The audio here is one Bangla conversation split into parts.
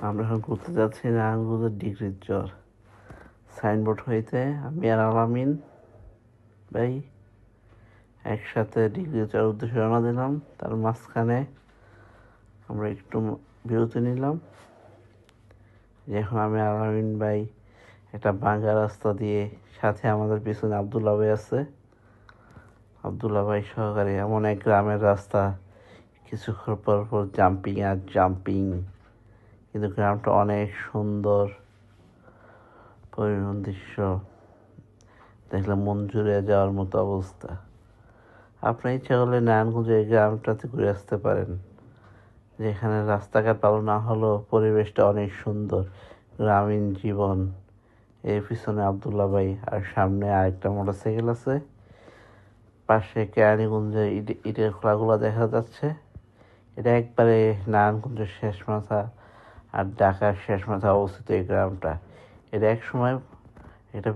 আমরা এখন ঘুরতে যাচ্ছি নারায়ণগঞ্জের ডিগ্রির চর। সাইনবোর্ড হইতে আমি আর আলামিন ভাই একসাথে ডিগ্রির চর উদ্দেশ্যে রওনা দিলাম। তার মাঝখানে আমরা একটু বিরতি নিলাম। এখন আমি আর আলামিন ভাই একটা বাঙ্কা রাস্তা দিয়ে, সাথে আমাদের পিছনে আবদুল্লাহ ভাই আছে। আবদুল্লাহ ভাই সহকারে এমন এক গ্রামের রাস্তা, কিছুক্ষণ পর পর জাম্পিং আর জাম্পিং, কিন্তু গ্রামটা অনেক সুন্দর পরিণত দৃশ্য দেখলে মন জুড়ে যাওয়ার মতো অবস্থা। আপনার ইচ্ছা করলে নারায়ণগঞ্জে এই গ্রামটাতে ঘুরে আসতে পারেন, যেখানে রাস্তাঘাট ভালো না হলেও পরিবেশটা অনেক সুন্দর, গ্রামীণ জীবন। এর পিছনে আবদুল্লাহ ভাই আর সামনে আরেকটা মোটরসাইকেল আছে। পাশে কেরানীগঞ্জের ইটের খোলাগুলো দেখা যাচ্ছে। এটা একবারে নারায়ণগঞ্জের শেষ মাথা আর ঢাকার শেষ মাথা অবস্থিত এই গ্রামটা। এটা এক সময় এটা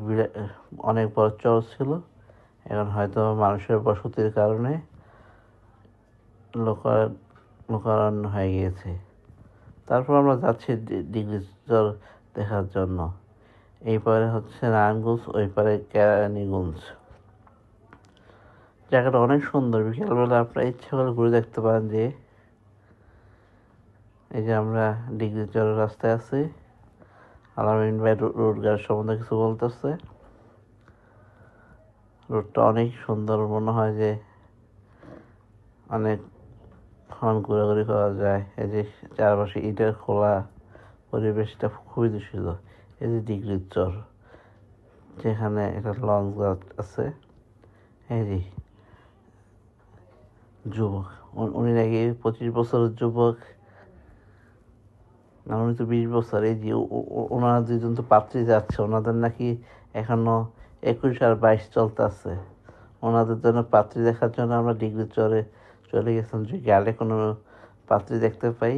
অনেক বড় চর ছিল। এখন হয়তো মানুষের বসতির কারণে লোকারণ্য হয়ে গিয়েছে। তারপর আমরা যাচ্ছি ডিগ্রি চর দেখার জন্য। এই পারে হচ্ছে নারায়ণগঞ্জ, ওই পারে কেরানীগঞ্জ। জায়গাটা অনেক সুন্দর। বিকেলবেলা আপনার ইচ্ছা করে ঘুরে দেখতে পারেন। যে এই যে আমরা ডিগ্রি চরের রাস্তায় আছি, আলামিন ভাই রোড গার্ড সম্বন্ধে কিছু বলতেছে। রোডটা অনেক সুন্দর, মনে হয় যে অনেকক্ষণ ঘোরাঘুরি করা যায়। এই যে চারপাশে ইটের খোলা, পরিবেশটা খুবই দূষিত। এই যে ডিগ্রির চর, যেখানে একটা লঞ্চ ঘাট আছে। এই যে যুবক, উনি নাকি 25 বছরের যুবক, না উনি তো 20 বছর। এই যে ওনারা দুজন তো পাত্রী যাচ্ছে, ওনাদের নাকি এখনো 21 আর 22 চলতেছে। ওনাদের জন্য পাত্রী দেখার জন্য আমরা ডিগ্রি চরে চলে গেছিলাম, যে গেলে কোনো পাত্রী দেখতে পাই।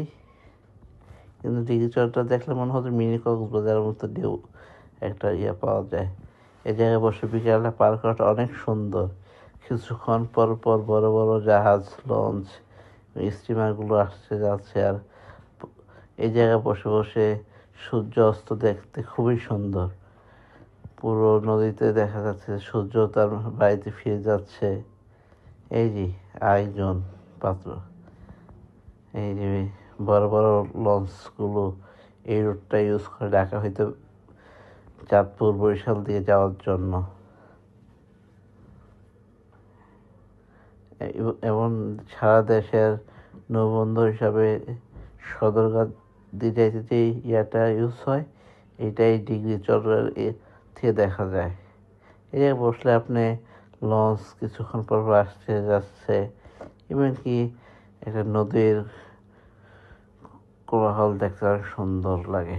কিন্তু ডিগ্রি চরটা দেখলে মনে হতো মিনি কক্সবাজারের মতো ঢেউ একটা পাওয়া যায়। এই জায়গায় বসে বিকেলে পার করাটা অনেক সুন্দর। কিছুক্ষণ পর পর বড় বড় জাহাজ, লঞ্চ, স্টিমারগুলো আসছে যাচ্ছে, আর এই জায়গায় বসে বসে সূর্য অস্ত দেখতে খুবই সুন্দর। পুরো নদীতে দেখা যাচ্ছে সূর্য তার বাড়িতে ফিরে যাচ্ছে। এই যে আরেকজন পাত্র, এই যে বড় বড় লঞ্চগুলো এই রুটটা ইউজ করে ঢাকা হইতে চাঁদপুর, বরিশাল দিয়ে যাওয়ার জন্য। এবং সারা দেশের নৌবন্দর হিসাবে সদরঘাট দিতে যেই ইয়াটা ইউজ হয়, এটাই ডিগ্রি চরের থেকে দেখা যায়। এই জায়গায় বসলে আপনি লঞ্চ কিছুক্ষণ পর আসছে যাচ্ছে, এমনকি একটা নদীর কোলাহল দেখতে অনেক সুন্দর লাগে।